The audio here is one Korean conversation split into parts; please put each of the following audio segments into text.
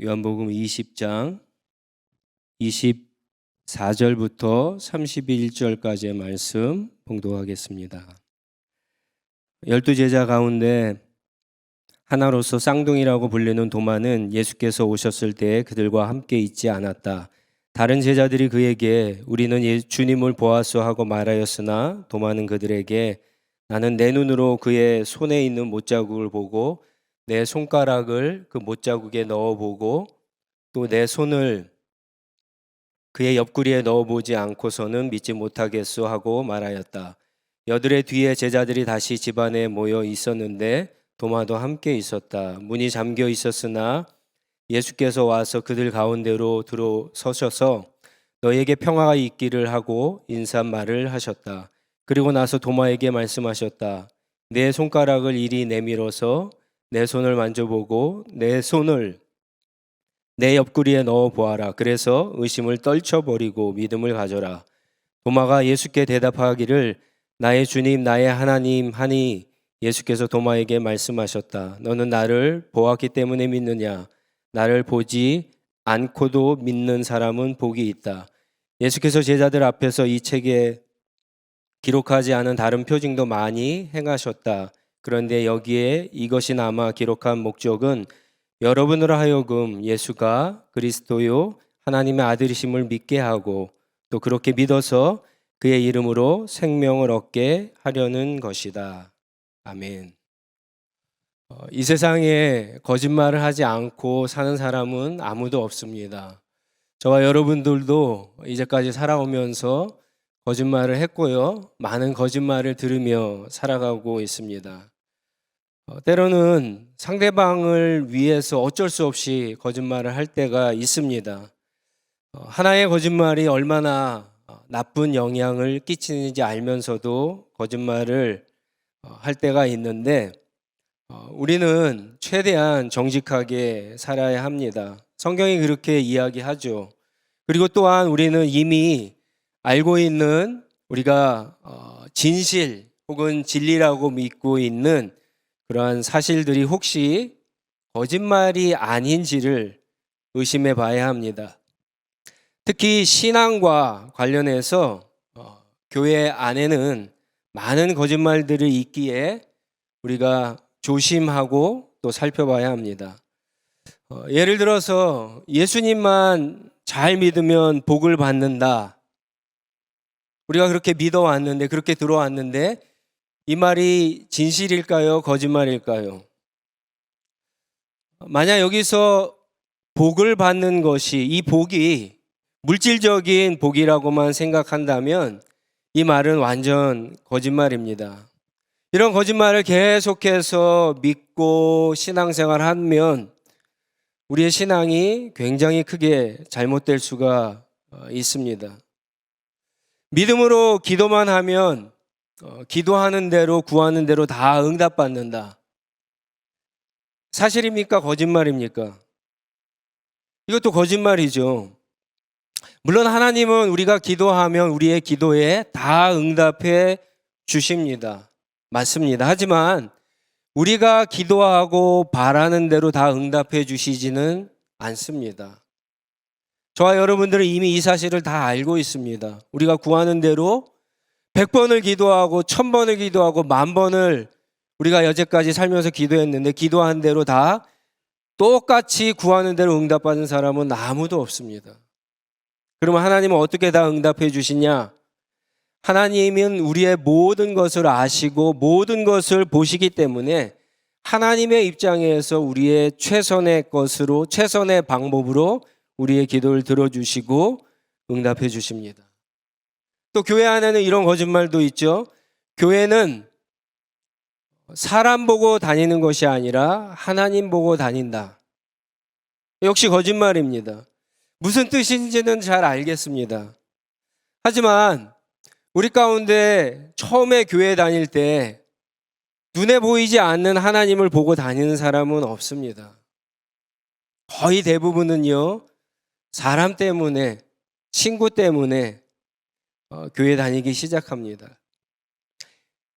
요한복음 20장 24절부터 31절까지의 말씀 봉독하겠습니다. 12제자 가운데 하나로서 쌍둥이라고 불리는 도마는 예수께서 오셨을 때 그들과 함께 있지 않았다. 다른 제자들이 그에게 우리는 주님을 보았소 하고 말하였으나 도마는 그들에게 나는 내 눈으로 그의 손에 있는 못자국을 보고 내 손가락을 그 못자국에 넣어보고 또 내 손을 그의 옆구리에 넣어보지 않고서는 믿지 못하겠소 하고 말하였다. 여드레 뒤에 제자들이 다시 집안에 모여 있었는데 도마도 함께 있었다. 문이 잠겨 있었으나 예수께서 와서 그들 가운데로 들어서셔서 너에게 평화가 있기를 하고 인사말을 하셨다. 그리고 나서 도마에게 말씀하셨다. 내 손가락을 이리 내밀어서 내 손을 만져보고 내 손을 내 옆구리에 넣어 보아라. 그래서 의심을 떨쳐버리고 믿음을 가져라. 도마가 예수께 대답하기를 나의 주님 나의 하나님 하니 예수께서 도마에게 말씀하셨다. 너는 나를 보았기 때문에 믿느냐? 나를 보지 않고도 믿는 사람은 복이 있다. 예수께서 제자들 앞에서 이 책에 기록하지 않은 다른 표징도 많이 행하셨다. 그런데 여기에 이것이 남아 기록한 목적은 여러분으로 하여금 예수가 그리스도요 하나님의 아들이심을 믿게 하고 또 그렇게 믿어서 그의 이름으로 생명을 얻게 하려는 것이다. 아멘. 이 세상에 거짓말을 하지 않고 사는 사람은 아무도 없습니다. 저와 여러분들도 이제까지 살아오면서 거짓말을 했고요. 많은 거짓말을 들으며 살아가고 있습니다. 때로는 상대방을 위해서 어쩔 수 없이 거짓말을 할 때가 있습니다. 하나의 거짓말이 얼마나 나쁜 영향을 끼치는지 알면서도 거짓말을 할 때가 있는데 우리는 최대한 정직하게 살아야 합니다. 성경이 그렇게 이야기하죠. 그리고 또한 우리는 이미 알고 있는 우리가 진실 혹은 진리라고 믿고 있는 그러한 사실들이 혹시 거짓말이 아닌지를 의심해 봐야 합니다. 특히 신앙과 관련해서 교회 안에는 많은 거짓말들이 있기에 우리가 조심하고 또 살펴봐야 합니다. 예를 들어서 예수님만 잘 믿으면 복을 받는다. 우리가 그렇게 믿어왔는데 그렇게 들어왔는데 이 말이 진실일까요? 거짓말일까요? 만약 여기서 복을 받는 것이 이 복이 물질적인 복이라고만 생각한다면 이 말은 완전 거짓말입니다. 이런 거짓말을 계속해서 믿고 신앙생활하면 우리의 신앙이 굉장히 크게 잘못될 수가 있습니다. 믿음으로 기도만 하면 기도하는 대로 구하는 대로 다 응답받는다. 사실입니까? 거짓말입니까? 이것도 거짓말이죠. 물론 하나님은 우리가 기도하면 우리의 기도에 다 응답해 주십니다. 맞습니다. 하지만 우리가 기도하고 바라는 대로 다 응답해 주시지는 않습니다. 저와 여러분들은 이미 이 사실을 다 알고 있습니다. 우리가 구하는 대로 100번을 기도하고 1000번을 기도하고 10,000번을 우리가 여태까지 살면서 기도했는데 기도한 대로 다 똑같이 구하는 대로 응답받은 사람은 아무도 없습니다. 그러면 하나님은 어떻게 다 응답해 주시냐? 하나님은 우리의 모든 것을 아시고 모든 것을 보시기 때문에 하나님의 입장에서 우리의 최선의 것으로 최선의 방법으로 우리의 기도를 들어주시고 응답해 주십니다. 또 교회 안에는 이런 거짓말도 있죠. 교회는 사람 보고 다니는 것이 아니라 하나님 보고 다닌다. 역시 거짓말입니다. 무슨 뜻인지는 잘 알겠습니다. 하지만 우리 가운데 처음에 교회 다닐 때 눈에 보이지 않는 하나님을 보고 다니는 사람은 없습니다. 거의 대부분은요, 사람 때문에, 친구 때문에 교회 다니기 시작합니다.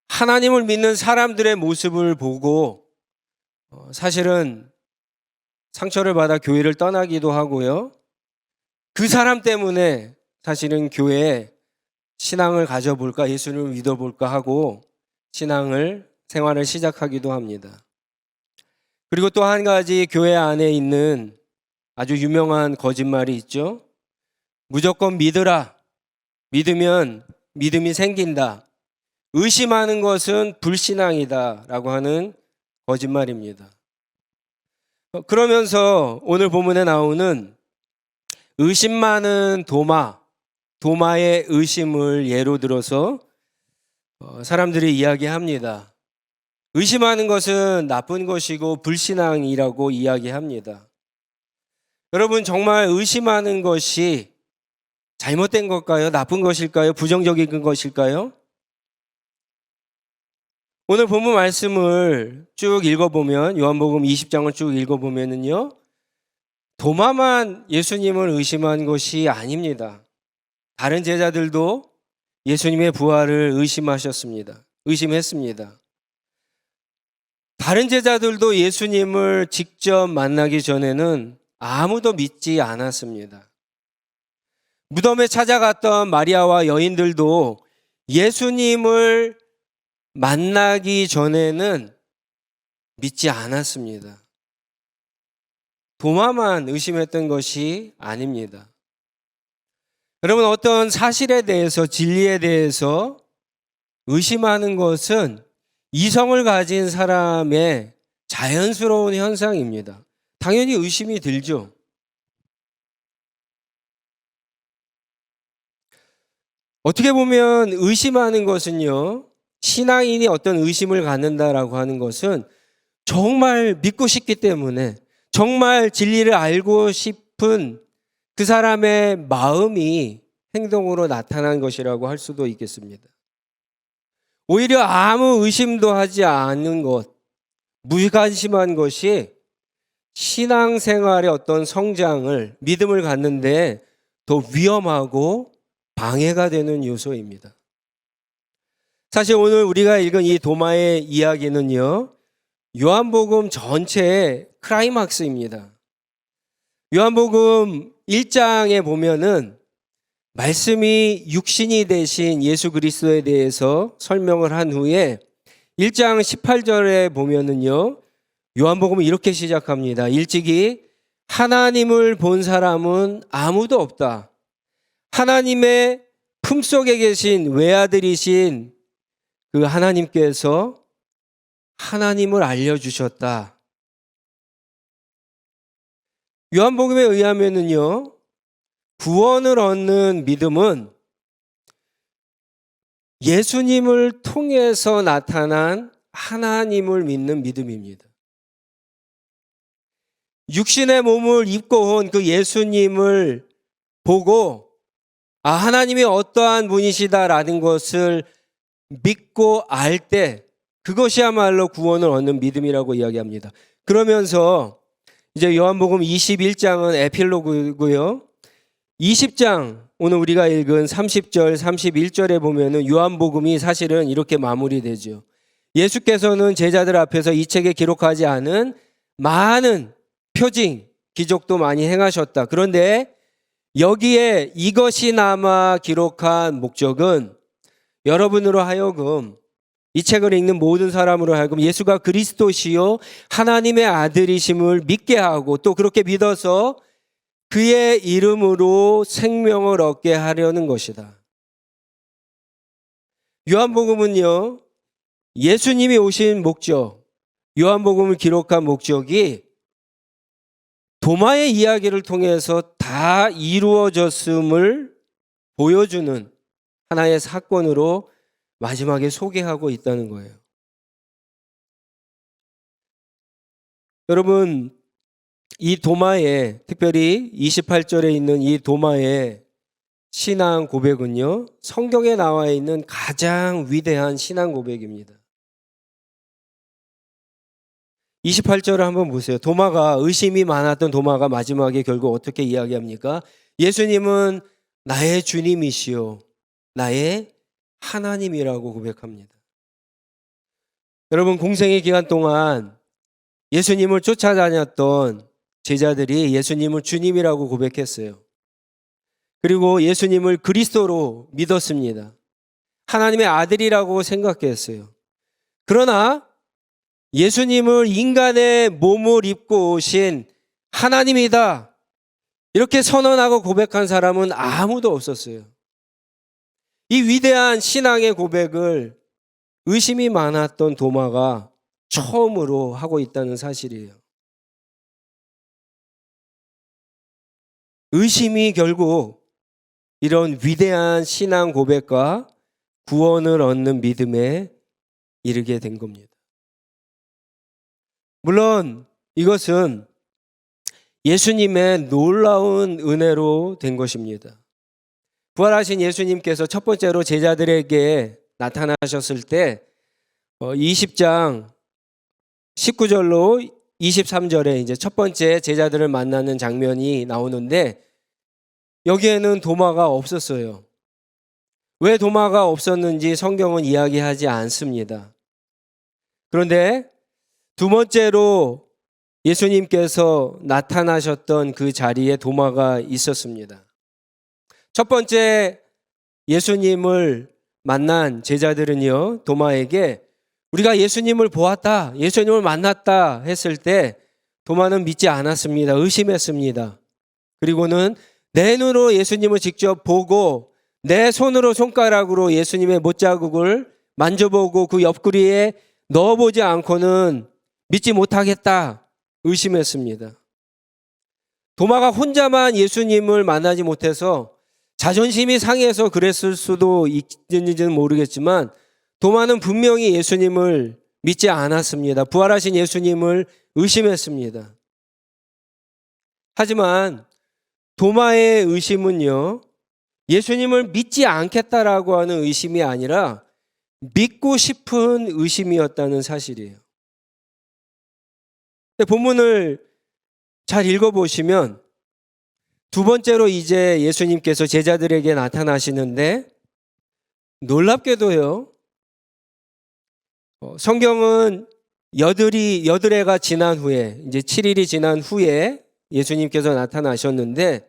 하나님을 믿는 사람들의 모습을 보고 사실은 상처를 받아 교회를 떠나기도 하고요. 그 사람 때문에 사실은 교회에 신앙을 가져볼까, 예수님을 믿어볼까 하고 생활을 시작하기도 합니다. 그리고 또 한 가지 교회 안에 있는 아주 유명한 거짓말이 있죠. 무조건 믿으라. 믿으면 믿음이 생긴다. 의심하는 것은 불신앙이다 라고 하는 거짓말입니다. 그러면서 오늘 본문에 나오는 의심 많은 도마의 의심을 예로 들어서 사람들이 이야기합니다. 의심하는 것은 나쁜 것이고 불신앙이라고 이야기합니다. 여러분, 정말 의심하는 것이 잘못된 걸까요? 나쁜 것일까요? 부정적인 것일까요? 오늘 본문 말씀을 쭉 읽어보면, 요한복음 20장을 쭉 읽어보면은요, 도마만 예수님을 의심한 것이 아닙니다. 다른 제자들도 예수님의 부활을 의심했습니다. 다른 제자들도 예수님을 직접 만나기 전에는 아무도 믿지 않았습니다. 무덤에 찾아갔던 마리아와 여인들도 예수님을 만나기 전에는 믿지 않았습니다. 도마만 의심했던 것이 아닙니다. 여러분, 어떤 사실에 대해서, 진리에 대해서 의심하는 것은 이성을 가진 사람의 자연스러운 현상입니다. 당연히 의심이 들죠. 어떻게 보면 의심하는 것은요, 신앙인이 어떤 의심을 갖는다라고 하는 것은 정말 믿고 싶기 때문에, 정말 진리를 알고 싶은 그 사람의 마음이 행동으로 나타난 것이라고 할 수도 있겠습니다. 오히려 아무 의심도 하지 않는 것, 무관심한 것이 신앙생활의 어떤 성장을, 믿음을 갖는데 더 위험하고 방해가 되는 요소입니다. 사실 오늘 우리가 읽은 이 도마의 이야기는요, 요한복음 전체의 클라이막스입니다. 요한복음 1장에 보면은 말씀이 육신이 되신 예수 그리스도에 대해서 설명을 한 후에 1장 18절에 보면은요, 요한복음은 이렇게 시작합니다. 일찍이 하나님을 본 사람은 아무도 없다. 하나님의 품속에 계신 외아들이신 그 하나님께서 하나님을 알려주셨다. 요한복음에 의하면은요, 구원을 얻는 믿음은 예수님을 통해서 나타난 하나님을 믿는 믿음입니다. 육신의 몸을 입고 온 그 예수님을 보고 하나님이 어떠한 분이시다라는 것을 믿고 알 때, 그것이야말로 구원을 얻는 믿음이라고 이야기합니다. 그러면서 이제 요한복음 21장은 에필로그고요. 20장, 오늘 우리가 읽은 30절, 31절에 보면은 요한복음이 사실은 이렇게 마무리되죠. 예수께서는 제자들 앞에서 이 책에 기록하지 않은 많은 표징, 기적도 많이 행하셨다. 그런데 여기에 이것이 남아 기록한 목적은 여러분으로 하여금, 이 책을 읽는 모든 사람으로 하여금 예수가 그리스도시요 하나님의 아들이심을 믿게 하고, 또 그렇게 믿어서 그의 이름으로 생명을 얻게 하려는 것이다. 요한복음은요, 예수님이 오신 목적, 요한복음을 기록한 목적이 도마의 이야기를 통해서 다 이루어졌음을 보여주는 하나의 사건으로 마지막에 소개하고 있다는 거예요. 여러분, 이 도마의, 특별히 28절에 있는 이 도마의 신앙 고백은요, 성경에 나와 있는 가장 위대한 신앙 고백입니다. 28절을 한번 보세요. 의심이 많았던 도마가 마지막에 결국 어떻게 이야기합니까? 예수님은 나의 주님이시요 나의 하나님이라고 고백합니다. 여러분, 공생의 기간 동안 예수님을 쫓아다녔던 제자들이 예수님을 주님이라고 고백했어요. 그리고 예수님을 그리스도로 믿었습니다. 하나님의 아들이라고 생각했어요. 그러나 예수님을 인간의 몸을 입고 오신 하나님이다, 이렇게 선언하고 고백한 사람은 아무도 없었어요. 이 위대한 신앙의 고백을 의심이 많았던 도마가 처음으로 하고 있다는 사실이에요. 의심이 결국 이런 위대한 신앙 고백과 구원을 얻는 믿음에 이르게 된 겁니다. 물론 이것은 예수님의 놀라운 은혜로 된 것입니다. 부활하신 예수님께서 첫 번째로 제자들에게 나타나셨을 때 20장 19절로 23절에 이제 첫 번째 제자들을 만나는 장면이 나오는데, 여기에는 도마가 없었어요. 왜 도마가 없었는지 성경은 이야기하지 않습니다. 그런데 두 번째로 예수님께서 나타나셨던 그 자리에 도마가 있었습니다. 첫 번째 예수님을 만난 제자들은요, 도마에게 우리가 예수님을 보았다, 예수님을 만났다 했을 때 도마는 믿지 않았습니다. 의심했습니다. 그리고는 내 눈으로 예수님을 직접 보고 내 손으로 손가락으로 예수님의 못자국을 만져보고 그 옆구리에 넣어보지 않고는 믿지 못하겠다, 의심했습니다. 도마가 혼자만 예수님을 만나지 못해서 자존심이 상해서 그랬을 수도 있는지는 모르겠지만, 도마는 분명히 예수님을 믿지 않았습니다. 부활하신 예수님을 의심했습니다. 하지만 도마의 의심은요, 예수님을 믿지 않겠다라고 하는 의심이 아니라 믿고 싶은 의심이었다는 사실이에요. 본문을 잘 읽어보시면 두 번째로 이제 예수님께서 제자들에게 나타나시는데, 놀랍게도요, 성경은 여드레가 지난 후에, 이제 7일이 지난 후에 예수님께서 나타나셨는데,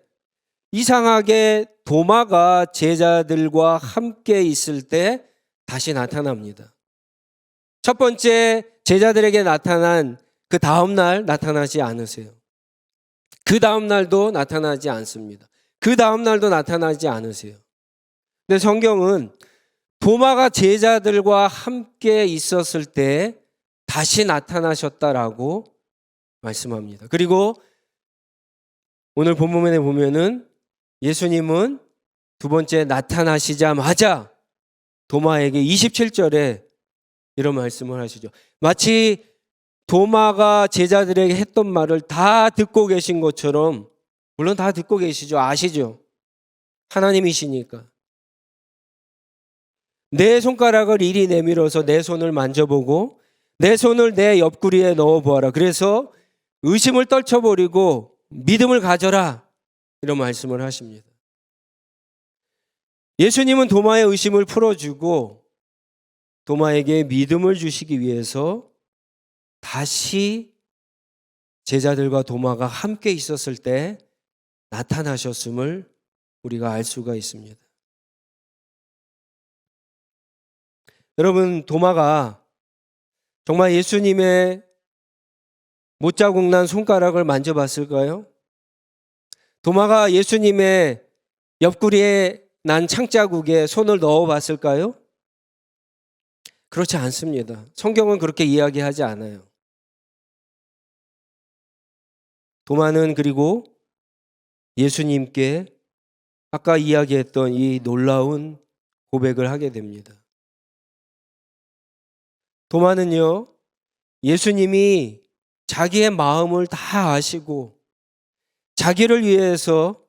이상하게 도마가 제자들과 함께 있을 때 다시 나타납니다. 첫 번째 제자들에게 나타난 그 다음 날 나타나지 않으세요. 그 다음 날도 나타나지 않습니다. 그 다음 날도 나타나지 않으세요. 근데 성경은 도마가 제자들과 함께 있었을 때 다시 나타나셨다라고 말씀합니다. 그리고 오늘 본문에 보면은 예수님은 두 번째 나타나시자마자 도마에게 27절에 이런 말씀을 하시죠. 마치 도마가 제자들에게 했던 말을 다 듣고 계신 것처럼, 물론 다 듣고 계시죠. 아시죠? 하나님이시니까. 내 손가락을 이리 내밀어서 내 손을 만져보고 내 손을 내 옆구리에 넣어보아라. 그래서 의심을 떨쳐버리고 믿음을 가져라, 이런 말씀을 하십니다. 예수님은 도마의 의심을 풀어주고 도마에게 믿음을 주시기 위해서 다시 제자들과 도마가 함께 있었을 때 나타나셨음을 우리가 알 수가 있습니다. 여러분, 도마가 정말 예수님의 못자국 난 손가락을 만져봤을까요? 도마가 예수님의 옆구리에 난 창자국에 손을 넣어봤을까요? 그렇지 않습니다. 성경은 그렇게 이야기하지 않아요. 도마는 그리고 예수님께 아까 이야기했던 이 놀라운 고백을 하게 됩니다. 도마는요, 예수님이 자기의 마음을 다 아시고 자기를 위해서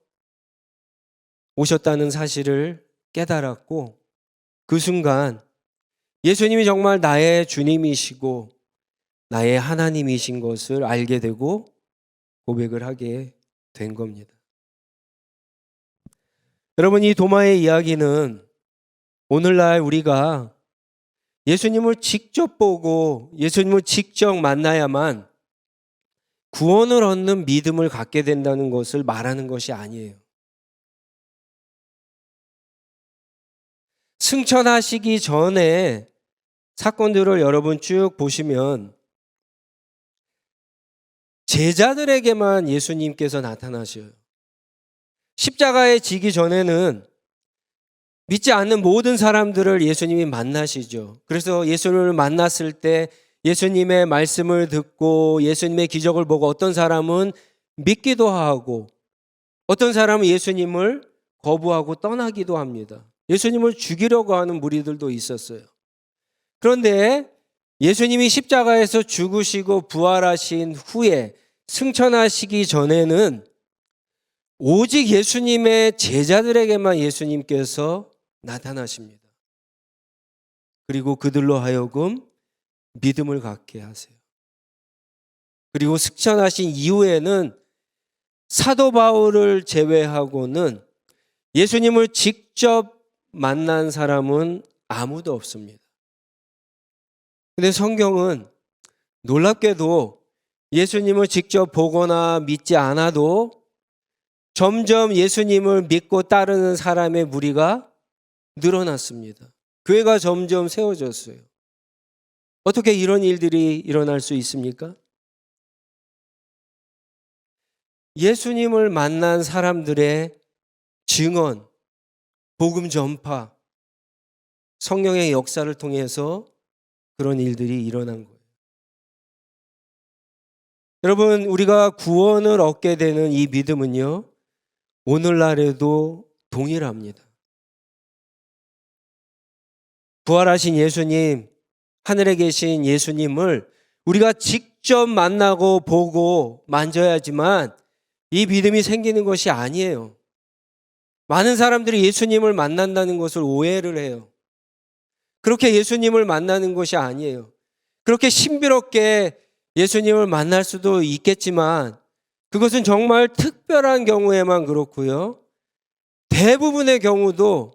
오셨다는 사실을 깨달았고, 그 순간 예수님이 정말 나의 주님이시고 나의 하나님이신 것을 알게 되고 고백을 하게 된 겁니다. 여러분, 이 도마의 이야기는 오늘날 우리가 예수님을 직접 보고 예수님을 직접 만나야만 구원을 얻는 믿음을 갖게 된다는 것을 말하는 것이 아니에요. 승천하시기 전에 사건들을 여러분 쭉 보시면 제자들에게만 예수님께서 나타나셔요. 십자가에 지기 전에는 믿지 않는 모든 사람들을 예수님이 만나시죠. 그래서 예수님을 만났을 때 예수님의 말씀을 듣고 예수님의 기적을 보고 어떤 사람은 믿기도 하고 어떤 사람은 예수님을 거부하고 떠나기도 합니다. 예수님을 죽이려고 하는 무리들도 있었어요. 그런데 예수님이 십자가에서 죽으시고 부활하신 후에 승천하시기 전에는 오직 예수님의 제자들에게만 예수님께서 나타나십니다. 그리고 그들로 하여금 믿음을 갖게 하세요. 그리고 승천하신 이후에는 사도 바울을 제외하고는 예수님을 직접 만난 사람은 아무도 없습니다. 근데 성경은 놀랍게도 예수님을 직접 보거나 믿지 않아도 점점 예수님을 믿고 따르는 사람의 무리가 늘어났습니다. 교회가 점점 세워졌어요. 어떻게 이런 일들이 일어날 수 있습니까? 예수님을 만난 사람들의 증언, 복음 전파, 성령의 역사를 통해서 그런 일들이 일어난 거예요. 여러분, 우리가 구원을 얻게 되는 이 믿음은요, 오늘날에도 동일합니다. 부활하신 예수님, 하늘에 계신 예수님을 우리가 직접 만나고 보고 만져야지만 이 믿음이 생기는 것이 아니에요. 많은 사람들이 예수님을 만난다는 것을 오해를 해요. 그렇게 예수님을 만나는 것이 아니에요. 그렇게 신비롭게 예수님을 만날 수도 있겠지만 그것은 정말 특별한 경우에만 그렇고요. 대부분의 경우도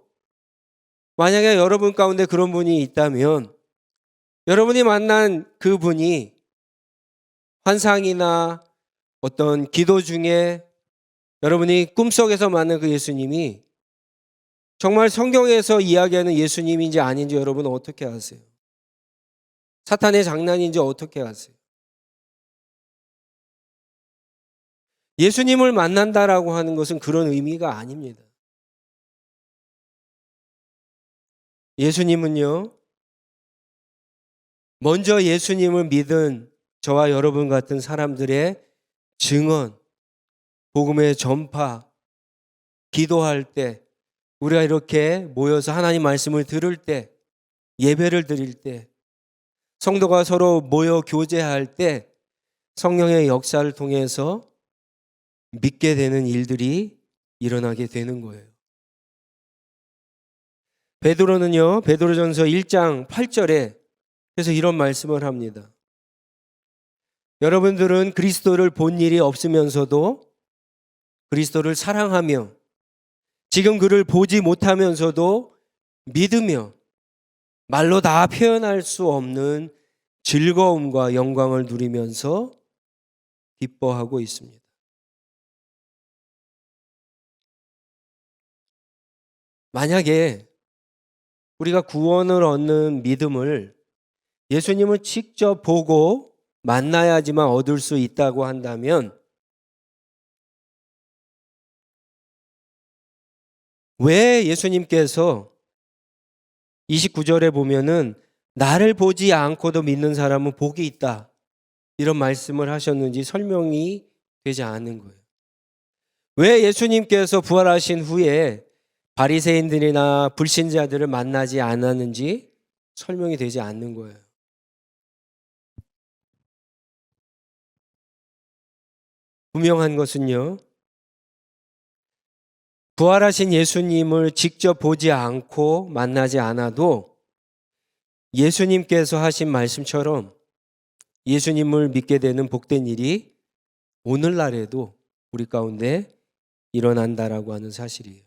만약에 여러분 가운데 그런 분이 있다면 여러분이 만난 그 분이 환상이나 어떤 기도 중에 여러분이 꿈속에서 만난 그 예수님이 정말 성경에서 이야기하는 예수님인지 아닌지 여러분은 어떻게 아세요? 사탄의 장난인지 어떻게 아세요? 예수님을 만난다라고 하는 것은 그런 의미가 아닙니다. 예수님은요, 먼저 예수님을 믿은 저와 여러분 같은 사람들의 증언, 복음의 전파, 기도할 때, 우리가 이렇게 모여서 하나님 말씀을 들을 때, 예배를 드릴 때, 성도가 서로 모여 교제할 때 성령의 역사를 통해서 믿게 되는 일들이 일어나게 되는 거예요. 베드로는요, 베드로전서 1장 8절에 그래서 이런 말씀을 합니다. 여러분들은 그리스도를 본 일이 없으면서도 그리스도를 사랑하며 지금 그를 보지 못하면서도 믿으며 말로 다 표현할 수 없는 즐거움과 영광을 누리면서 기뻐하고 있습니다. 만약에 우리가 구원을 얻는 믿음을 예수님을 직접 보고 만나야지만 얻을 수 있다고 한다면 왜 예수님께서 29절에 보면은 나를 보지 않고도 믿는 사람은 복이 있다 이런 말씀을 하셨는지 설명이 되지 않는 거예요. 왜 예수님께서 부활하신 후에 바리새인들이나 불신자들을 만나지 않았는지 설명이 되지 않는 거예요. 분명한 것은요, 부활하신 예수님을 직접 보지 않고 만나지 않아도 예수님께서 하신 말씀처럼 예수님을 믿게 되는 복된 일이 오늘날에도 우리 가운데 일어난다라고 하는 사실이에요.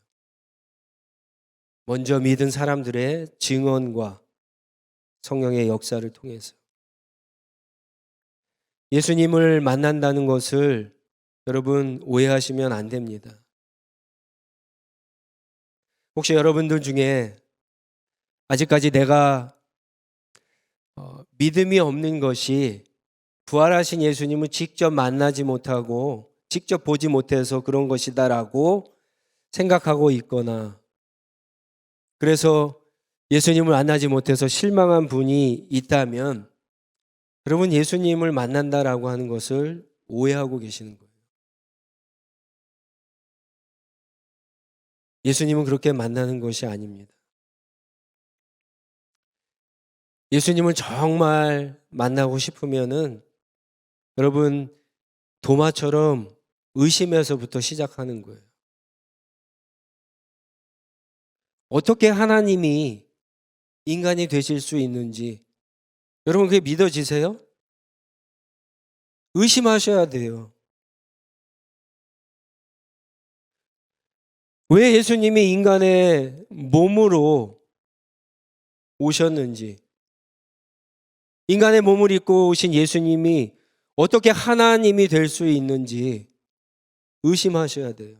먼저 믿은 사람들의 증언과 성령의 역사를 통해서 예수님을 만난다는 것을 여러분 오해하시면 안 됩니다. 혹시 여러분들 중에 아직까지 내가 믿음이 없는 것이 부활하신 예수님을 직접 만나지 못하고 직접 보지 못해서 그런 것이다라고 생각하고 있거나, 그래서 예수님을 만나지 못해서 실망한 분이 있다면 여러분, 예수님을 만난다라고 하는 것을 오해하고 계시는 거예요. 예수님은 그렇게 만나는 것이 아닙니다. 예수님을 정말 만나고 싶으면은 여러분, 도마처럼 의심에서부터 시작하는 거예요. 어떻게 하나님이 인간이 되실 수 있는지 여러분, 그게 믿어지세요? 의심하셔야 돼요. 왜 예수님이 인간의 몸으로 오셨는지, 인간의 몸을 입고 오신 예수님이 어떻게 하나님이 될 수 있는지 의심하셔야 돼요.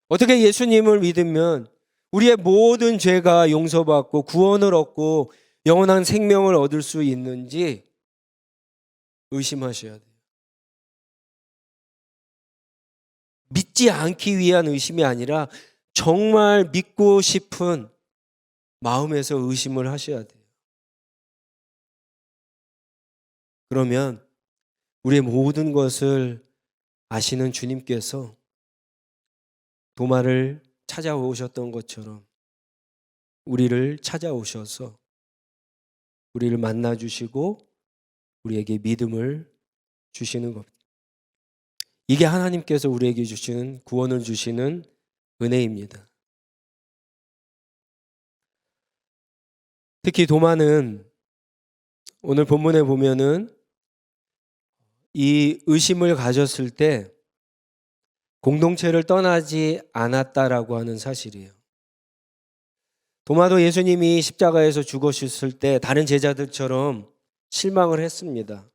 어떻게 예수님을 믿으면 우리의 모든 죄가 용서받고 구원을 얻고 영원한 생명을 얻을 수 있는지 의심하셔야 돼요. 믿지 않기 위한 의심이 아니라 정말 믿고 싶은 마음에서 의심을 하셔야 돼요. 그러면 우리의 모든 것을 아시는 주님께서 도마를 찾아오셨던 것처럼 우리를 찾아오셔서 우리를 만나주시고 우리에게 믿음을 주시는 겁니다. 이게 하나님께서 우리에게 주시는, 구원을 주시는 은혜입니다. 특히 도마는 오늘 본문에 보면은 이 의심을 가졌을 때 공동체를 떠나지 않았다라고 하는 사실이에요. 도마도 예수님이 십자가에서 죽으셨을 때 다른 제자들처럼 실망을 했습니다.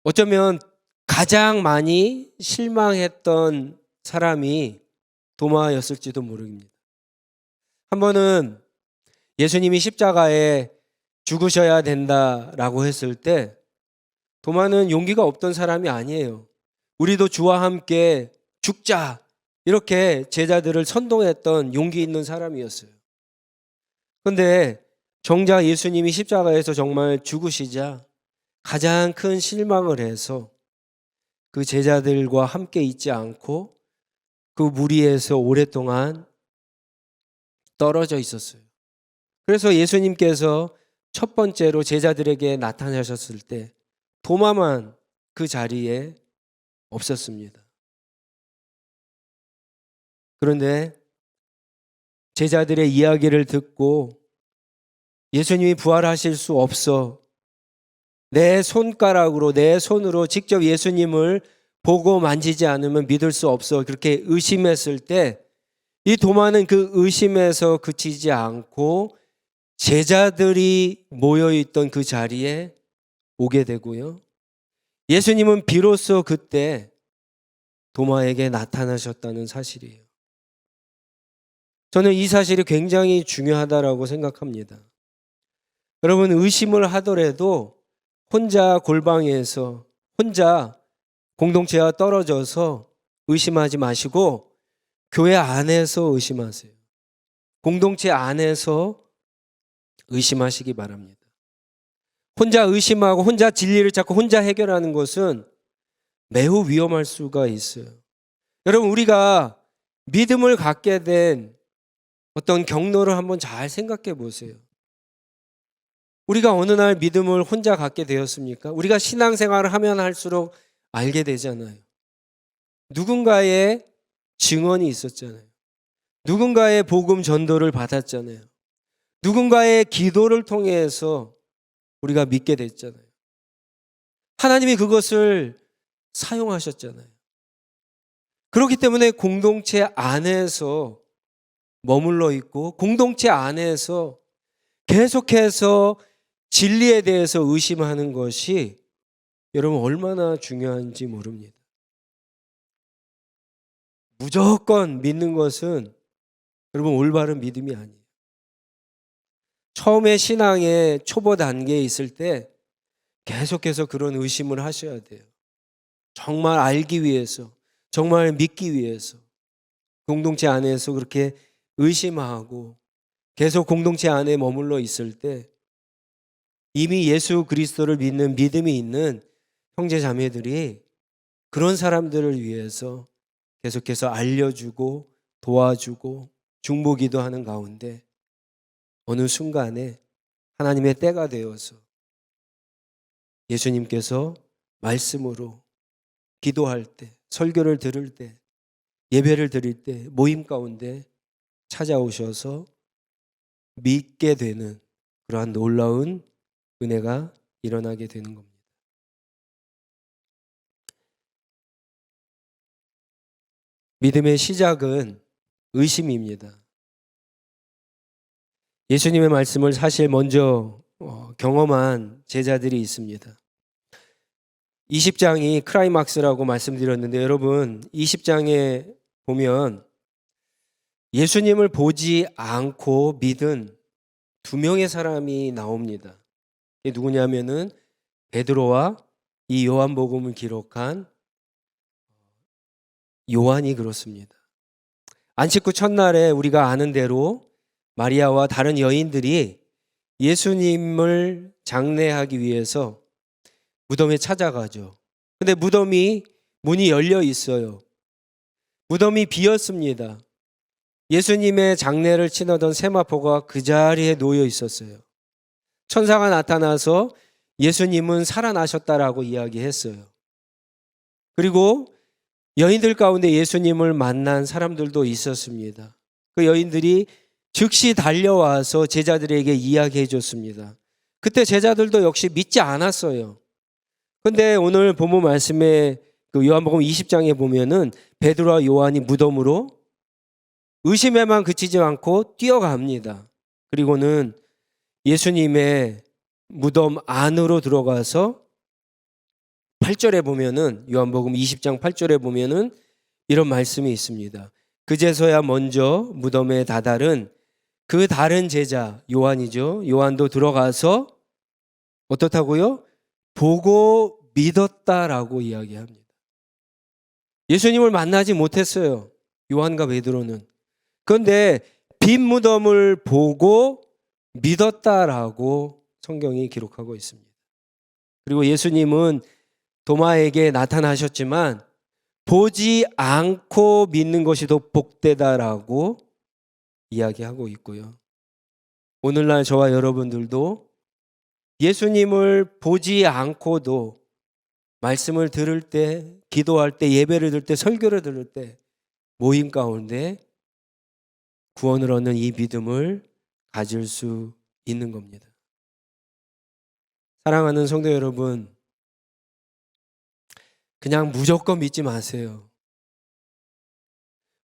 어쩌면 가장 많이 실망했던 사람이 도마였을지도 모릅니다. 한 번은 예수님이 십자가에 죽으셔야 된다라고 했을 때 도마는 용기가 없던 사람이 아니에요. 우리도 주와 함께 죽자, 이렇게 제자들을 선동했던 용기 있는 사람이었어요. 그런데 정작 예수님이 십자가에서 정말 죽으시자 가장 큰 실망을 해서 그 제자들과 함께 있지 않고 그 무리에서 오랫동안 떨어져 있었어요. 그래서 예수님께서 첫 번째로 제자들에게 나타나셨을 때 도마만 그 자리에 없었습니다. 그런데 제자들의 이야기를 듣고 예수님이 부활하실 수 없어, 내 손가락으로, 내 손으로 직접 예수님을 보고 만지지 않으면 믿을 수 없어, 그렇게 의심했을 때 이 도마는 그 의심에서 그치지 않고 제자들이 모여있던 그 자리에 오게 되고요. 예수님은 비로소 그때 도마에게 나타나셨다는 사실이에요. 저는 이 사실이 굉장히 중요하다고 생각합니다. 여러분, 의심을 하더라도 혼자 골방에서, 혼자 공동체와 떨어져서 의심하지 마시고 교회 안에서 의심하세요. 공동체 안에서 의심하시기 바랍니다. 혼자 의심하고 혼자 진리를 찾고 혼자 해결하는 것은 매우 위험할 수가 있어요. 여러분, 우리가 믿음을 갖게 된 어떤 경로를 한번 잘 생각해 보세요. 우리가 어느 날 믿음을 혼자 갖게 되었습니까? 우리가 신앙생활을 하면 할수록 알게 되잖아요. 누군가의 증언이 있었잖아요. 누군가의 복음 전도를 받았잖아요. 누군가의 기도를 통해서 우리가 믿게 됐잖아요. 하나님이 그것을 사용하셨잖아요. 그렇기 때문에 공동체 안에서 머물러 있고 공동체 안에서 계속해서 진리에 대해서 의심하는 것이 여러분 얼마나 중요한지 모릅니다. 무조건 믿는 것은 여러분 올바른 믿음이 아니에요. 처음에 신앙의 초보 단계에 있을 때 계속해서 그런 의심을 하셔야 돼요. 정말 알기 위해서, 정말 믿기 위해서 공동체 안에서 그렇게 의심하고 계속 공동체 안에 머물러 있을 때 이미 예수 그리스도를 믿는 믿음이 있는 형제 자매들이 그런 사람들을 위해서 계속해서 알려주고 도와주고 중보기도 하는 가운데 어느 순간에 하나님의 때가 되어서 예수님께서 말씀으로 기도할 때, 설교를 들을 때, 예배를 드릴 때 모임 가운데 찾아오셔서 믿게 되는 그러한 놀라운 은혜가 일어나게 되는 겁니다. 믿음의 시작은 의심입니다. 예수님의 말씀을 사실 먼저 경험한 제자들이 있습니다. 20장이 크라이막스라고 말씀드렸는데 여러분 20장에 보면 예수님을 보지 않고 믿은 두 명의 사람이 나옵니다. 이게 누구냐면은 베드로와 이 요한복음을 기록한 요한이 그렇습니다. 안식구 첫날에 우리가 아는 대로 마리아와 다른 여인들이 예수님을 장례하기 위해서 무덤에 찾아가죠. 근데 무덤이 문이 열려 있어요. 무덤이 비었습니다. 예수님의 장례를 치르던 세마포가 그 자리에 놓여 있었어요. 천사가 나타나서 예수님은 살아나셨다라고 이야기했어요. 그리고 여인들 가운데 예수님을 만난 사람들도 있었습니다. 그 여인들이 즉시 달려와서 제자들에게 이야기해 줬습니다. 그때 제자들도 역시 믿지 않았어요. 근데 오늘 본문 말씀에 그 요한복음 20장에 보면은 베드로와 요한이 무덤으로 의심에만 그치지 않고 뛰어갑니다. 그리고는 예수님의 무덤 안으로 들어가서 8절에 보면은 요한복음 20장 8절에 보면은 이런 말씀이 있습니다. 그제서야 먼저 무덤에 다다른 그 다른 제자 요한이죠. 요한도 들어가서 어떻다고요? 보고 믿었다라고 이야기합니다. 예수님을 만나지 못했어요. 요한과 베드로는. 그런데 빈 무덤을 보고 믿었다라고 성경이 기록하고 있습니다. 그리고 예수님은 도마에게 나타나셨지만 보지 않고 믿는 것이 더 복되다라고 이야기하고 있고요. 오늘날 저와 여러분들도 예수님을 보지 않고도 말씀을 들을 때, 기도할 때, 예배를 들을 때, 설교를 들을 때 모임 가운데 구원을 얻는 이 믿음을 가질 수 있는 겁니다. 사랑하는 성도 여러분, 그냥 무조건 믿지 마세요.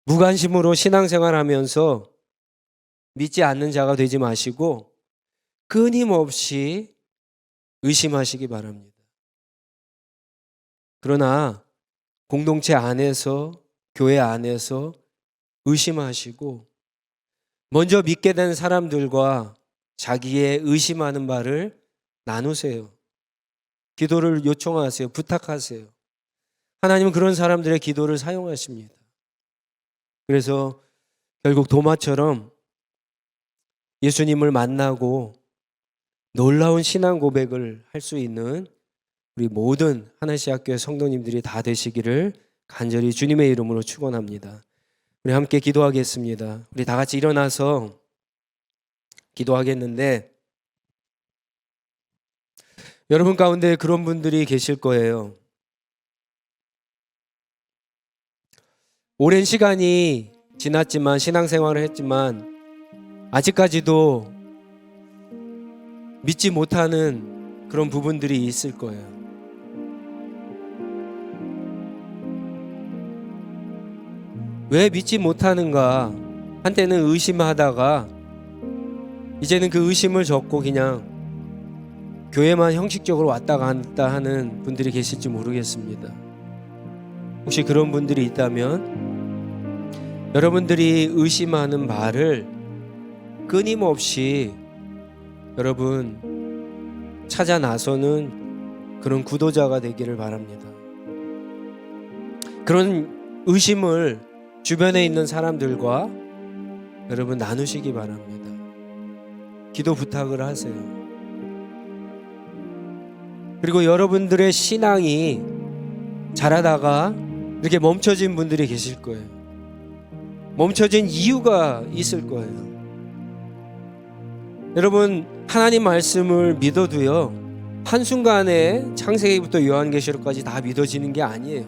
무관심으로 신앙생활하면서 믿지 않는 자가 되지 마시고 끊임없이 의심하시기 바랍니다. 그러나 공동체 안에서, 교회 안에서 의심하시고 먼저 믿게 된 사람들과 자기의 의심하는 바를 나누세요. 기도를 요청하세요. 부탁하세요. 하나님은 그런 사람들의 기도를 사용하십니다. 그래서 결국 도마처럼 예수님을 만나고 놀라운 신앙 고백을 할 수 있는 우리 모든 하나시학교의 성도님들이 다 되시기를 간절히 주님의 이름으로 축원합니다. 우리 함께 기도하겠습니다. 우리 다 같이 일어나서 기도하겠는데 여러분 가운데 그런 분들이 계실 거예요. 오랜 시간이 지났지만 신앙생활을 했지만 아직까지도 믿지 못하는 그런 부분들이 있을 거예요. 왜 믿지 못하는가? 한때는 의심하다가 이제는 그 의심을 접고 그냥 교회만 형식적으로 왔다 갔다 하는 분들이 계실지 모르겠습니다. 혹시 그런 분들이 있다면 여러분들이 의심하는 말을 끊임없이 여러분 찾아 나서는 그런 구도자가 되기를 바랍니다. 그런 의심을 주변에 있는 사람들과 여러분 나누시기 바랍니다. 기도 부탁을 하세요. 그리고 여러분들의 신앙이 자라다가 이렇게 멈춰진 분들이 계실 거예요. 멈춰진 이유가 있을 거예요. 여러분, 하나님 말씀을 믿어도요, 한순간에 창세기부터 요한계시록까지 다 믿어지는 게 아니에요.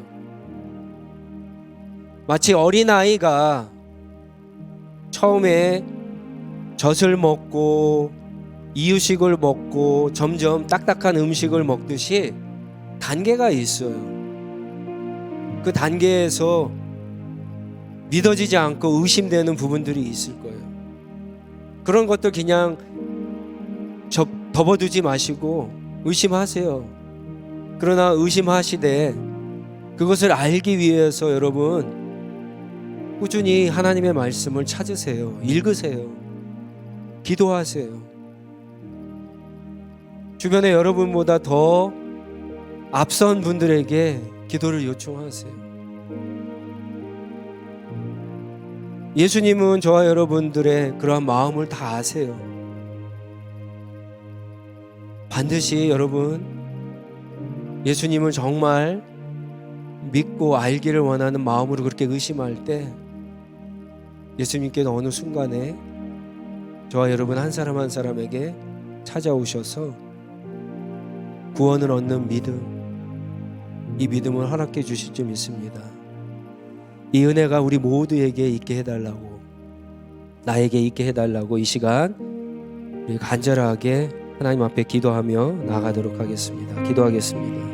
마치 어린아이가 처음에 젖을 먹고 이유식을 먹고 점점 딱딱한 음식을 먹듯이 단계가 있어요. 그 단계에서 믿어지지 않고 의심되는 부분들이 있을 거예요. 그런 것들 그냥 덮어두지 마시고 의심하세요. 그러나 의심하시되 그것을 알기 위해서 여러분 꾸준히 하나님의 말씀을 찾으세요. 읽으세요. 기도하세요. 주변에 여러분보다 더 앞선 분들에게 기도를 요청하세요. 예수님은 저와 여러분들의 그러한 마음을 다 아세요. 반드시 여러분 예수님을 정말 믿고 알기를 원하는 마음으로 그렇게 의심할 때 예수님께서 어느 순간에 저와 여러분 한 사람 한 사람에게 찾아오셔서 구원을 얻는 믿음, 이 믿음을 허락해 주실 줄 믿습니다. 이 은혜가 우리 모두에게 있게 해달라고, 나에게 있게 해달라고 이 시간 우리 간절하게 하나님 앞에 기도하며 나가도록 하겠습니다. 기도하겠습니다.